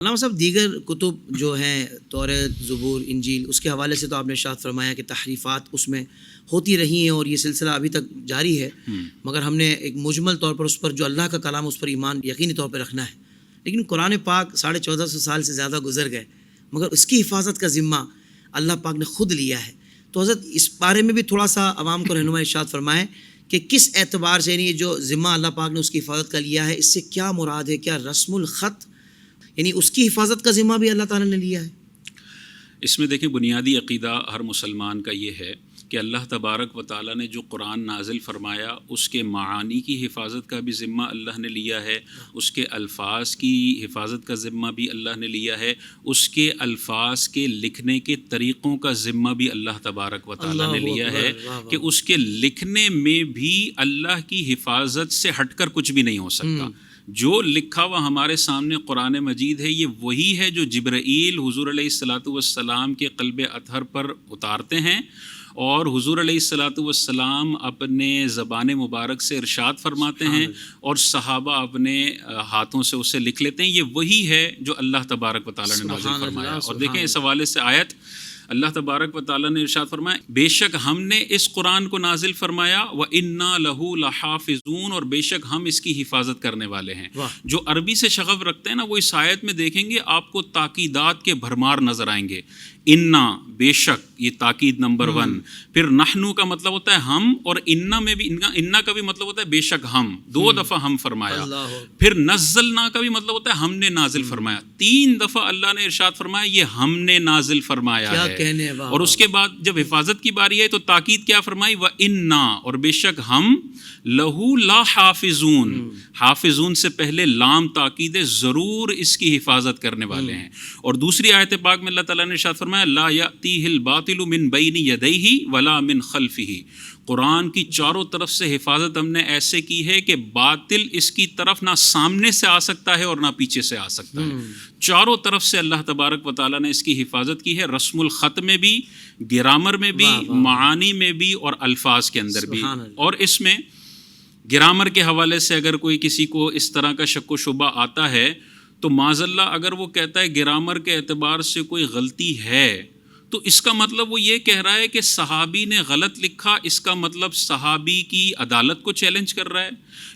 علامہ صاحب دیگر کتب جو ہیں توریت، زبور، انجیل، اس کے حوالے سے تو آپ نے ارشاد فرمایا کہ تحریفات اس میں ہوتی رہی ہیں اور یہ سلسلہ ابھی تک جاری ہے، مگر ہم نے ایک مجمل طور پر اس پر جو اللہ کا کلام اس پر ایمان یقینی طور پہ رکھنا ہے۔ لیکن قرآن پاک 1450 سال سے زیادہ گزر گئے مگر اس کی حفاظت کا ذمہ اللہ پاک نے خود لیا ہے، تو حضرت اس بارے میں بھی تھوڑا سا عوام کو رہنمائی ارشاد فرمائیں کہ کس اعتبار سے یعنی جو ذمہ اللہ پاک نے اس کی حفاظت کا لیا ہے، اس سے کیا مراد ہے؟ کیا رسم الخط یعنی اس کی حفاظت کا ذمہ بھی اللہ تعالیٰ نے لیا ہے؟ اس میں دیکھیں بنیادی عقیدہ ہر مسلمان کا یہ ہے کہ اللہ تبارک و تعالیٰ نے جو قرآن نازل فرمایا اس کے معانی کی حفاظت کا بھی ذمہ اللہ نے لیا ہے، اس کے الفاظ کی حفاظت کا ذمہ بھی اللہ نے لیا ہے، اس کے الفاظ کے لکھنے کے طریقوں کا ذمہ بھی اللہ تبارک و تعالیٰ نے لیا ہے کہ اس کے لکھنے میں بھی اللہ کی حفاظت سے ہٹ کر کچھ بھی نہیں ہو سکتا۔ جو لکھا ہوا ہمارے سامنے قرآن مجید ہے یہ وہی ہے جو جبرائیل حضور علیہ الصلاۃ والسلام کے قلب اطہر پر اتارتے ہیں اور حضور علیہ الصلاۃ والسلام اپنے زبان مبارک سے ارشاد فرماتے ہیں اور صحابہ اپنے ہاتھوں سے اسے لکھ لیتے ہیں۔ یہ وہی ہے جو اللہ تبارک و تعالیٰ نے نازل فرمایا۔ اور دیکھیں اس حوالے سے آیت اللہ تبارک و تعالیٰ نے ارشاد فرمایا، بے شک ہم نے اس قرآن کو نازل فرمایا وَإِنَّا لَهُ لَحَافِظُونَ، اور بے شک ہم اس کی حفاظت کرنے والے ہیں۔ جو عربی سے شغف رکھتے ہیں نا وہ اس آیت میں دیکھیں گے آپ کو تاکیدات کے بھرمار نظر آئیں گے۔ انا، بے شک، یہ تاکید نمبر 1۔ پھر نحنو کا مطلب ہوتا ہے ہم، اور انا میں بھی انا کا بھی مطلب ہوتا ہے بے شک ہم، 2 دفعہ ہم فرمایا۔ پھر نزلنا کا بھی مطلب ہوتا ہے ہم نے نازل فرمایا، 3 دفعہ اللہ نے ارشاد فرمایا یہ ہم نے نازل فرمایا ہے۔ اور اس کے بعد جب حفاظت کی باری ہے تو تاکید کیا فرمائی؟ وَإِنَّا، اور بے شک ہم، لہو لا حافظون، حافظون سے پہلے لام تاکید ہے، ضرور اس کی حفاظت کرنے والے ہیں۔ اور دوسری آیت پاک میں اللہ تعالیٰ نے ارشاد فرمایا لا یأتیہ الباطل من بین یدیہ ولا من خلفہ، قرآن کی چاروں طرف سے حفاظت ہم نے ایسے کی ہے کہ باطل اس کی طرف نہ سامنے سے آ سکتا ہے اور نہ پیچھے سے آ سکتا ہے۔ چاروں طرف سے اللہ تبارک و تعالیٰ نے اس کی حفاظت کی ہے، رسم الخط میں بھی، گرامر میں بھی، معانی میں بھی اور الفاظ کے اندر بھی۔ اور اس میں گرامر کے حوالے سے اگر کوئی کسی کو اس طرح کا شک و شبہ آتا ہے تو معاذ اللہ اگر وہ کہتا ہے گرامر کے اعتبار سے کوئی غلطی ہے تو اس کا مطلب وہ یہ کہہ رہا ہے کہ صحابی نے غلط لکھا، اس کا مطلب صحابی کی عدالت کو چیلنج کر رہا ہے۔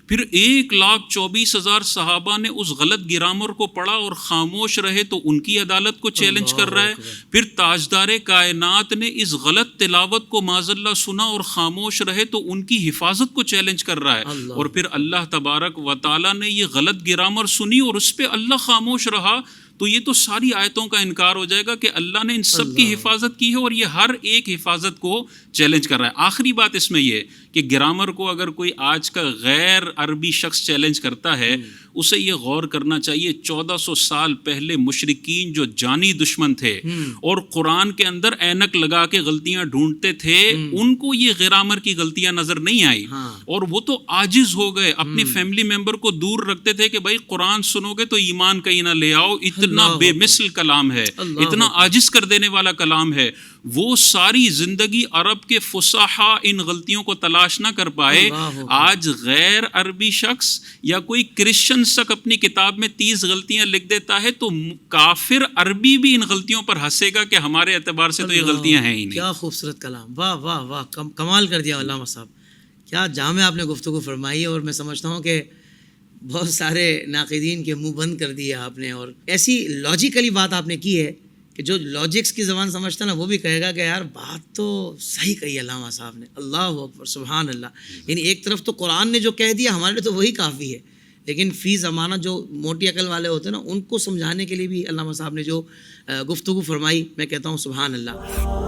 پھر 1,24,000 صحابہ نے اس غلط گرامر کو پڑھا اور خاموش رہے تو ان کی عدالت کو چیلنج کر رہا ہے۔ پھر تاجدار کائنات نے اس غلط تلاوت کو معاذ اللہ سنا اور خاموش رہے تو ان کی حفاظت کو چیلنج کر رہا ہے۔ اور پھر اللہ تبارک و تعالیٰ نے یہ غلط گرامر سنی اور اس پہ اللہ خاموش رہا، تو یہ تو ساری آیتوں کا انکار ہو جائے گا کہ اللہ نے ان سب کی حفاظت کی ہے اور یہ ہر ایک حفاظت کو چیلنج کر رہا ہے۔ آخری بات اس میں یہ کہ گرامر کو اگر کوئی آج کا غیر عربی شخص چیلنج کرتا ہے اسے یہ غور کرنا چاہیے 1400 سال پہلے مشرکین جو جانی دشمن تھے اور قرآن کے اندر اینک لگا کے غلطیاں ڈھونڈتے تھے، ان کو یہ گرامر کی غلطیاں نظر نہیں آئی اور وہ تو عاجز ہو گئے، اپنی فیملی ممبر کو دور رکھتے تھے کہ بھائی قرآن سنو گے تو ایمان کہیں نہ لے آؤ، اتنا بے مثل کلام ہے، اتنا عاجز کر دینے والا کلام ہے۔ وہ ساری زندگی عرب کے فصحا ان غلطیوں کو تلاش نہ کر پائے، آج غیر عربی شخص یا کوئی کرسچن شخص اپنی کتاب میں 30 غلطیاں لکھ دیتا ہے تو کافر عربی بھی ان غلطیوں پر ہنسے گا کہ ہمارے اعتبار سے تو یہ غلطیاں ہیں ہی نہیں۔ کیا خوبصورت کلام، واہ واہ واہ، کمال کر دیا علامہ صاحب، کیا جامع آپ نے گفتگو فرمائی ہے، اور میں سمجھتا ہوں کہ بہت سارے ناقدین کے منہ بند کر دیا آپ نے، اور ایسی لاجیکلی بات آپ نے کی ہے کہ جو لاجکس کی زبان سمجھتا نا وہ بھی کہے گا کہ یار بات تو صحیح کہی علامہ صاحب نے، اللہ اکبر سبحان اللہ۔ یعنی ایک طرف تو قرآن نے جو کہہ دیا ہمارے لیے تو وہی کافی ہے، لیکن فی زمانہ جو موٹی عقل والے ہوتے ہیں نا ان کو سمجھانے کے لیے بھی علامہ صاحب نے جو گفتگو فرمائی، میں کہتا ہوں سبحان اللہ۔